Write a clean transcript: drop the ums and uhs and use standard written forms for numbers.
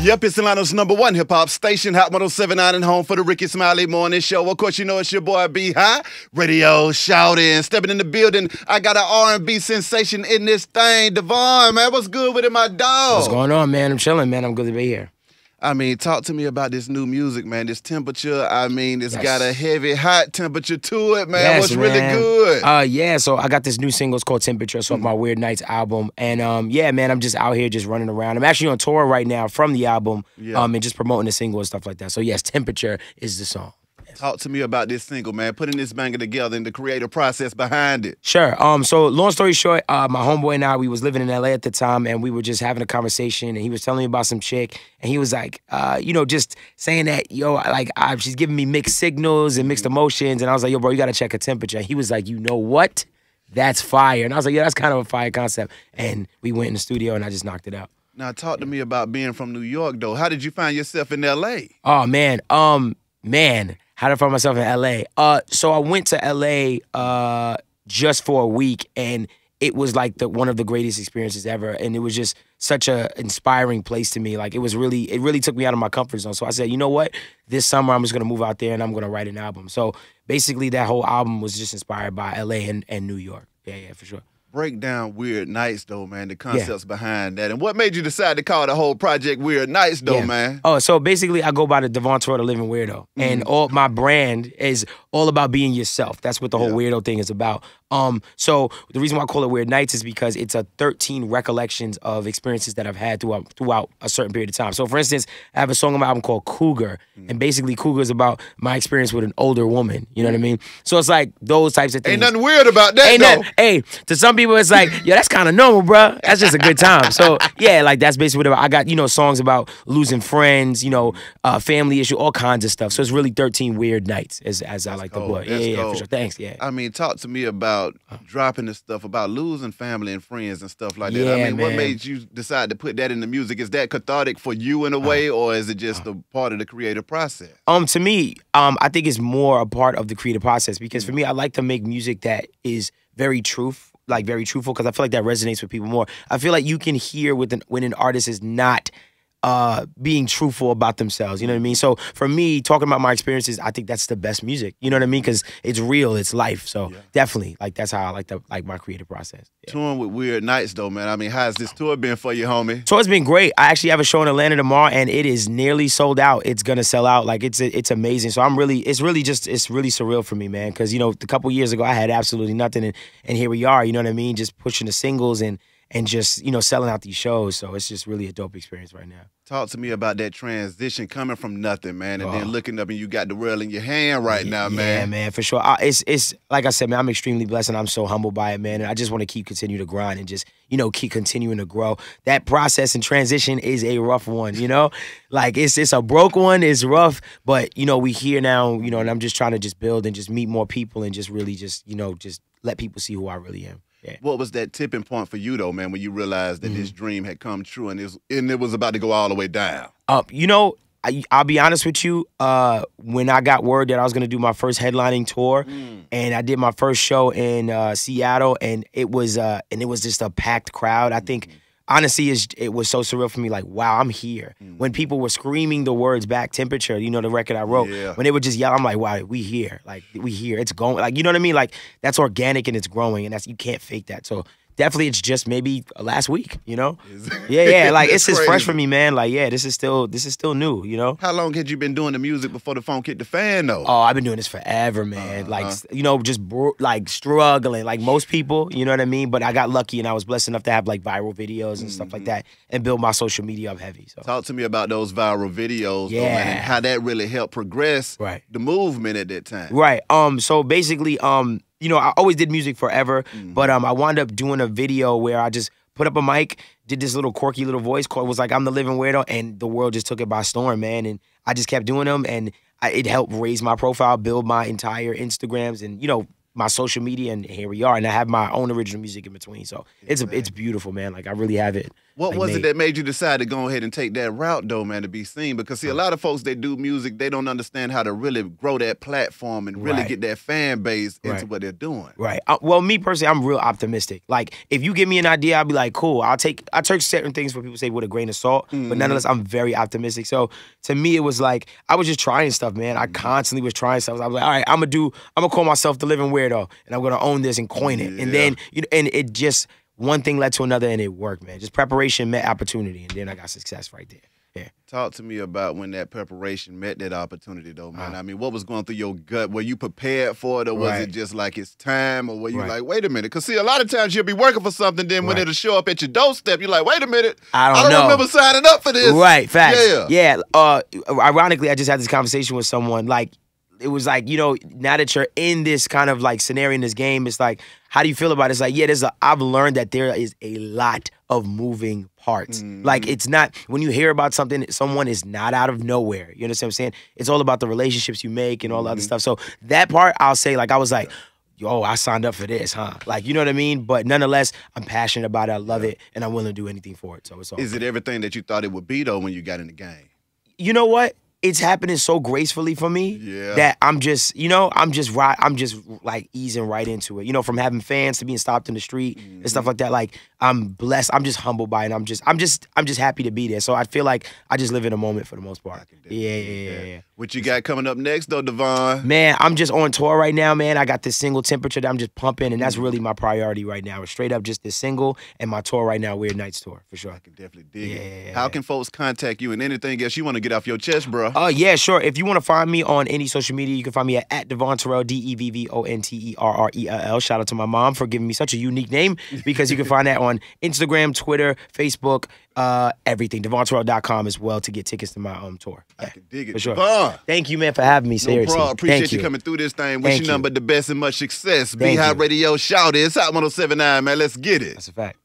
Yep, it's Atlanta's #1 hip-hop station, Hot 107.9 and home for the Ricky Smiley Morning Show. Of course, you know it's your boy B High. Radio shouting, stepping in the building. I got an R&B sensation in this thing. Devvon, man, what's good with it, my dog? What's going on, man? I'm chilling, man. I'm good to be here. I mean, talk to me about this new music, man. This temperature, I mean, it's got a heavy, hot temperature to it, man. Yes, what's really good? Yeah, so I got this new single. It's called Temperature. It's off my Weird Nights album. And yeah, man, I'm just out here just running around. I'm actually on tour right now from the album and just promoting the single and stuff like that. So yes, Temperature is the song. Talk to me about this single, man. Putting this banger together and the creative process behind it. Sure. So long story short, my homeboy and I, we was living in LA at the time, and we were just having a conversation, and he was telling me about some chick, and he was like, just saying that, she's giving me mixed signals and mixed emotions, and I was like, yo, bro, you gotta check her temperature. And he was like, you know what? That's fire. And I was like, yeah, that's kind of a fire concept. And we went in the studio, and I just knocked it out. Now, talk to me about being from New York, though. How did you find yourself in L.A.? Oh, man. How did I find myself in L.A.? So I went to L.A. Just for a week, and it was like one of the greatest experiences ever. And it was just such a inspiring place to me. Like it really took me out of my comfort zone. So I said, you know what? This summer I'm just gonna move out there and I'm gonna write an album. So basically that whole album was just inspired by L.A. and New York. Yeah, for sure. Break down Weird Nights, though, man, the concepts behind that. And what made you decide to call the whole project Weird Nights, though, man? Oh, so basically I go by the Devvon Terrell, the Living Weirdo. And all my brand is all about being yourself. That's what the whole weirdo thing is about. So the reason why I call it Weird Nights is because it's 13 recollections of experiences that I've had throughout a certain period of time. So for instance, I have a song on my album called Cougar, and basically Cougar is about my experience with an older woman. You know what I mean? So it's like those types of things. Ain't nothing weird about that, though. Hey, to some people it's like, yeah, that's kind of normal, bro. That's just a good time. So yeah, like that's basically what I got. Songs about losing friends, family issue, all kinds of stuff. So it's really 13 Weird Nights, as I like to put. Yeah, for sure. Thanks. Yeah. I mean, talk to me about dropping this stuff about losing family and friends and stuff like that. Yeah, I mean, man. what made you decide to put that in the music? Is that cathartic for you in a way, or is it just a part of the creative process? To me, I think it's more a part of the creative process because for me, I like to make music that is very truthful, because I feel like that resonates with people more. I feel like you can hear when an artist is not being truthful about themselves, you know what I mean? So for me, talking about my experiences, I think that's the best music, you know what I mean? Because it's real, it's life. So definitely, that's how I like my creative process. Yeah. Touring with Weird Nights, though, man. I mean, how's this tour been for you, homie? Tour's been great. I actually have a show in Atlanta tomorrow, and it is nearly sold out. It's gonna sell out. Like it's amazing. So it's really surreal for me, man. Because a couple years ago I had absolutely nothing, and here we are. You know what I mean? Just pushing the singles and just, selling out these shows. So it's just really a dope experience right now. Talk to me about that transition coming from nothing, man, and then looking up and you got the world in your hand right now, man. Yeah, man, for sure. It's like I said, man, I'm extremely blessed and I'm so humbled by it, man. And I just want to continue to grind and just, keep continuing to grow. That process and transition is a rough one, Like it's a broke one, it's rough, but we here now, and I'm just trying to just build and just meet more people and just really just let people see who I really am. Yeah. What was that tipping point for you, though, man, when you realized that this dream had come true and it was about to go all the way down? I'll be honest with you. When I got word that I was going to do my first headlining tour, and I did my first show in Seattle, and it was just a packed crowd. I think honestly, it was so surreal for me. Like, wow, I'm here. When people were screaming the words back, Temperature, the record I wrote, when they would just yell, I'm like, wow, we here. Like, we here. It's going. Like, you know what I mean? Like, that's organic and it's growing, and you can't fake that. So definitely, it's just maybe last week, Yeah. Like, it's just fresh for me, man. Like, yeah, this is still new, How long had you been doing the music before the phone hit the fan, though? Oh, I've been doing this forever, man. Just struggling, like most people, you know what I mean? But I got lucky and I was blessed enough to have viral videos and stuff like that and build my social media up heavy. So talk to me about those viral videos, though, man, and how that really helped progress the movement at that time. Right. So basically, I always did music forever, but I wound up doing a video where I just put up a mic, did this little quirky little voice call. It was like, I'm the Living Weirdo, and the world just took it by storm, man. And I just kept doing them, and it helped raise my profile, build my entire Instagrams, and, my social media, and here we are. And I have my own original music in between. So it's beautiful, man. Like I really have it. What was it that made you decide to go ahead and take that route, though, man, to be seen? Because, see, a lot of folks that do music, they don't understand how to really grow that platform and really get that fan base into what they're doing. Right. Well, me personally, I'm real optimistic. Like, if you give me an idea, I'll be like, cool. I take certain things where people say with a grain of salt, but nonetheless, I'm very optimistic. So to me, it was like I was just trying stuff, man. I constantly was trying stuff. I was like, all right, I'm gonna call myself the living weirdo, and I'm gonna own this and coin it. And then and it just. One thing led to another, and it worked, man. Just preparation met opportunity, and then I got success right there. Yeah. Talk to me about when that preparation met that opportunity, though, man. I mean, what was going through your gut? Were you prepared for it, or was it just like it's time, or were you like, wait a minute? Because, see, a lot of times you'll be working for something, then when it'll show up at your doorstep, you're like, wait a minute. I don't remember signing up for this. Right, facts. Yeah. Ironically, I just had this conversation with someone, like, it was like, you know, now that you're in this kind of like scenario in this game, it's like, how do you feel about it? It's like, yeah, I've learned that there is a lot of moving parts. Like, it's not, when you hear about something, someone is not out of nowhere. You understand what I'm saying? It's all about the relationships you make and all the other stuff. So that part, I'll say, like, I was like, yo, I signed up for this, huh? Like, you know what I mean? But nonetheless, I'm passionate about it. I love it, and I'm willing to do anything for it. So it's all. Is it everything that you thought it would be, though, when you got in the game? You know what? It's happening so gracefully for me that I'm just like easing right into it. You know, from having fans to being stopped in the street and stuff like that. Like, I'm blessed. I'm just humbled by it. I'm just happy to be there. So I feel like I just live in a moment for the most part. Yeah. What you got coming up next, though, Devvon? Man, I'm just on tour right now, man. I got this single Temperature that I'm just pumping, and that's really my priority right now. It's straight up just this single and my tour right now, Weird Nights tour, for sure. I can definitely dig it. How can folks contact you and anything else you want to get off your chest, bro? Yeah, sure. If you want to find me on any social media, you can find me at Devvon Terrell, DEVVONTERRELL. Shout out to my mom for giving me such a unique name, because you can find that on Instagram, Twitter, Facebook, everything. DevvonTerrell.com as well to get tickets to my tour. I can dig it. For sure. Devvon. Thank you, man, for having me. Seriously. No problem. Appreciate you coming through this thing. Wish you nothing but the best and much success. Be High Radio, shout it. It's Hot 107.9, man. Let's get it. That's a fact.